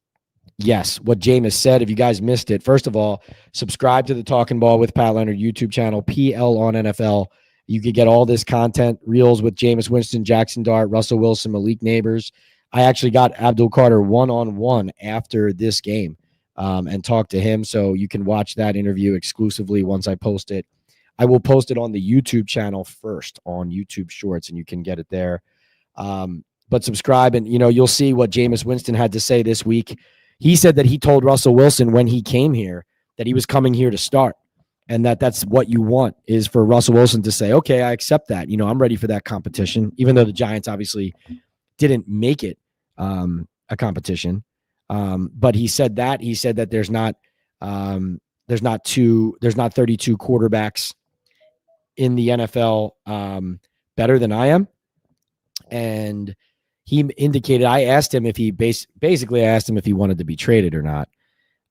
yes, what Jameis said, if you guys missed it, first of all, subscribe to the Talkin' Ball with Pat Leonard YouTube channel, PL on NFL. You could get all this content, reels with Jameis Winston, Jackson Dart, Russell Wilson, Malik Neighbors. I actually got Abdul Carter one-on-one after this game and talked to him. So you can watch that interview exclusively once I post it. I will post it on the YouTube channel first on YouTube Shorts, and you can get it there. But subscribe, and you'll see what Jameis Winston had to say this week. He said that he told Russell Wilson when he came here that he was coming here to start, and that's what you want is for Russell Wilson to say, okay, I accept that. I'm ready for that competition, even though the Giants obviously didn't make it a competition. But he said that there's not 32 quarterbacks in the NFL better than I am. And he indicated, I asked him if he basically I asked him if he wanted to be traded or not.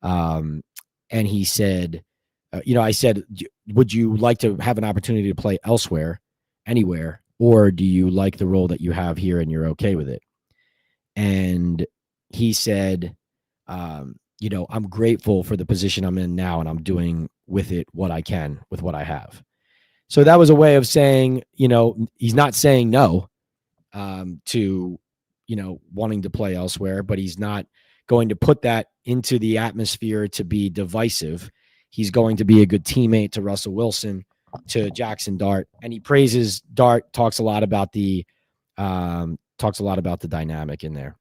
And he said, I said, would you like to have an opportunity to play elsewhere, anywhere, or do you like the role that you have here and you're okay with it? And he said, I'm grateful for the position I'm in now, and I'm doing with it what I can with what I have. So that was a way of saying, he's not saying no to, wanting to play elsewhere, but he's not going to put that into the atmosphere to be divisive. He's going to be a good teammate to Russell Wilson, to Jackson Dart, and he praises Dart, talks a lot about the dynamic in there.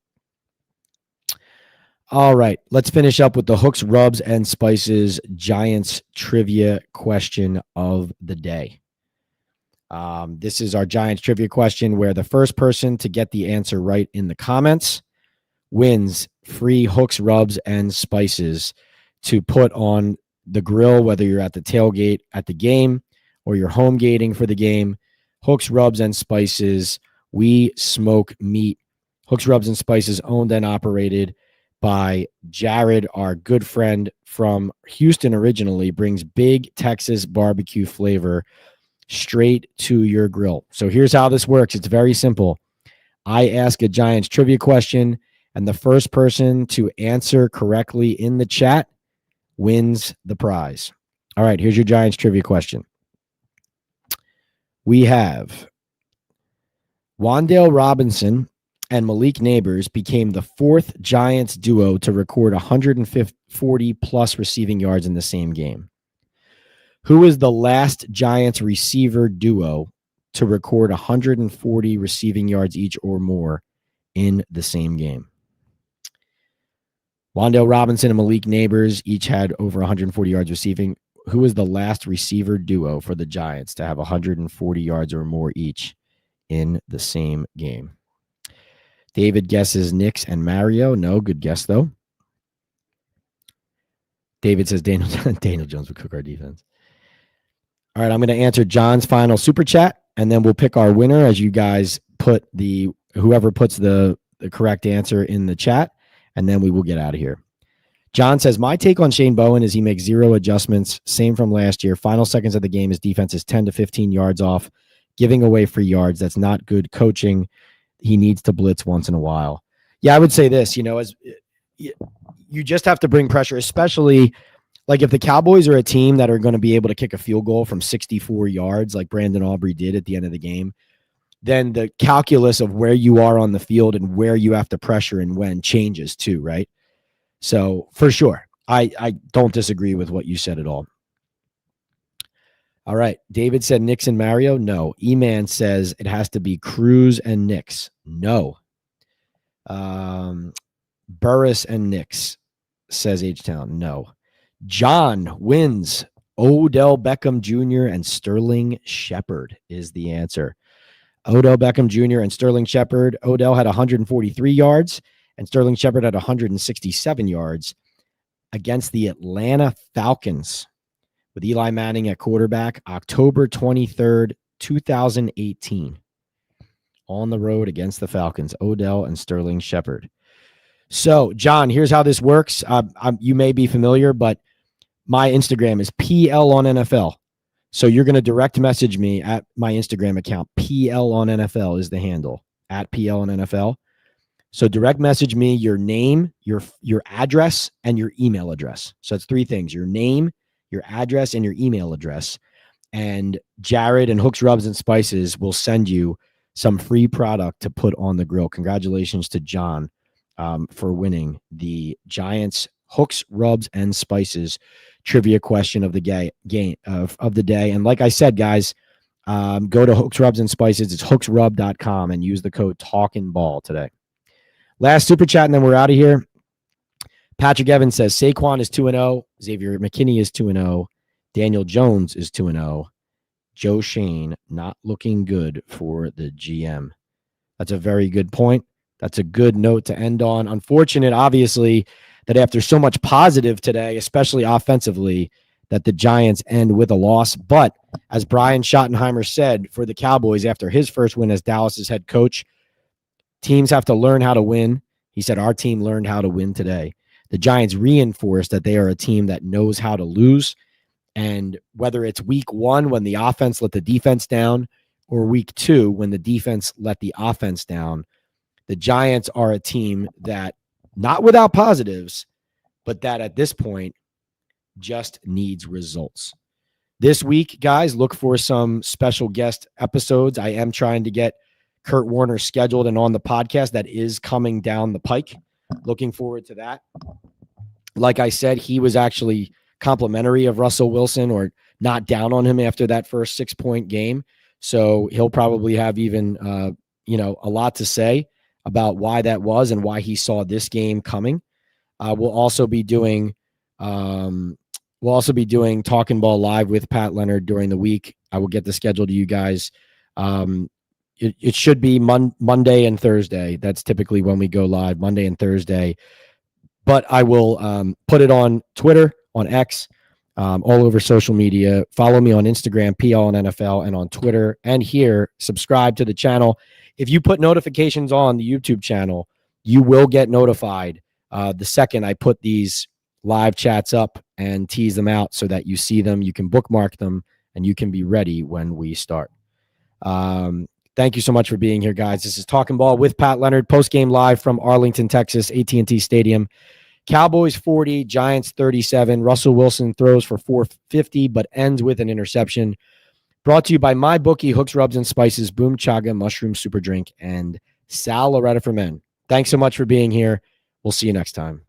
All right, let's finish up with the Hooks, Rubs, and Spices Giants trivia question of the day. This is our Giants trivia question where the first person to get the answer right in the comments wins free Hooks, Rubs, and Spices to put on the grill, whether you're at the tailgate at the game or you're home gating for the game. Hooks, Rubs, and Spices. We smoke meat. Hooks, Rubs, and Spices owned and operated by Jared, our good friend from Houston originally, brings big Texas barbecue flavor straight to your grill. So here's how this works. It's very simple. I ask a Giants trivia question, and the first person to answer correctly in the chat wins the prize. All right, here's your Giants trivia question. We have Wan'Dale Robinson and Malik Neighbors became the fourth Giants duo to record 140-plus receiving yards in the same game. Who is the last Giants receiver duo to record 140 receiving yards each or more in the same game? Wan'Dale Robinson and Malik Neighbors each had over 140 yards receiving. Who is the last receiver duo for the Giants to have 140 yards or more each in the same game? David guesses Knicks and Mario. No, good guess, though. David says Daniel Jones would cook our defense. All right, I'm going to answer John's final super chat, and then we'll pick our winner as you guys put whoever puts the correct answer in the chat, and then we will get out of here. John says, my take on Shane Bowen is he makes zero adjustments, same from last year. Final seconds of the game, his defense is 10 to 15 yards off, giving away free yards. That's not good coaching. He needs to blitz once in a while. Yeah, I would say this, as you just have to bring pressure, especially like if the Cowboys are a team that are going to be able to kick a field goal from 64 yards like Brandon Aubrey did at the end of the game, then the calculus of where you are on the field and where you have to pressure and when changes too, right? So for sure, I don't disagree with what you said at all. All right. David said Knicks and Mario. No. E-Man says it has to be Cruz and Knicks. No. Burris and Knicks, says H-Town. No. John wins. Odell Beckham Jr. and Sterling Shepard is the answer. Odell Beckham Jr. and Sterling Shepard. Odell had 143 yards and Sterling Shepard had 167 yards against the Atlanta Falcons with Eli Manning at quarterback, October 23rd, 2018. On the road against the Falcons, Odell and Sterling Shepard. So, John, here's how this works. You may be familiar, but my Instagram is PL on NFL. So you're going to direct message me at my Instagram account. PL on NFL is the handle, at PL on NFL. So direct message me your name, your address, and your email address. So it's three things: your name, your address, and your email address. And Jared and Hooks, Rubs, and Spices will send you some free product to put on the grill. Congratulations to John for winning the Giants Hooks, Rubs, and Spices trivia question of the game of the day. And like I said, guys, go to Hooks, Rubs, and Spices. It's hooksrub.com and use the code TalkinBall today. Last super chat, and then we're out of here. Patrick Evans says Saquon is 2-0. Xavier McKinney is 2-0. Daniel Jones is 2-0. Joe Shane not looking good for the GM. That's a very good point. That's a good note to end on. Unfortunate, obviously, that after so much positive today, especially offensively, that the Giants end with a loss. But as Brian Schottenheimer said for the Cowboys after his first win as Dallas's head coach, teams have to learn how to win. He said our team learned how to win today. The Giants reinforced that they are a team that knows how to lose. And whether it's week one when the offense let the defense down or week two when the defense let the offense down, the Giants are a team that, not without positives, but that at this point just needs results. This week, guys, look for some special guest episodes. I am trying to get Kurt Warner scheduled and on the podcast. That is coming down the pike. Looking forward to that. Like I said, he was actually complimentary of Russell Wilson, or not down on him after that first 6-point game. So he'll probably have even, a lot to say about why that was and why he saw this game coming. We'll also be doing Talkin' Ball Live with Pat Leonard during the week. I will get the schedule to you guys. It should be Monday and Thursday. That's typically when we go live, Monday and Thursday. But I will put it on Twitter, on X, all over social media. Follow me on Instagram, PL and NFL, and on Twitter. And here, subscribe to the channel. If you put notifications on the YouTube channel, you will get notified the second I put these live chats up and tease them out so that you see them, you can bookmark them, and you can be ready when we start. Thank you so much for being here, guys. This is Talkin' Ball with Pat Leonard, post-game live from Arlington, Texas, AT&T Stadium. Cowboys 40, Giants 37. Russell Wilson throws for 450, but ends with an interception. Brought to you by MyBookie, Hooks, Rubs, and Spices, Boom Chaga, Mushroom Super Drink, and Sal Loretta for Men. Thanks so much for being here. We'll see you next time.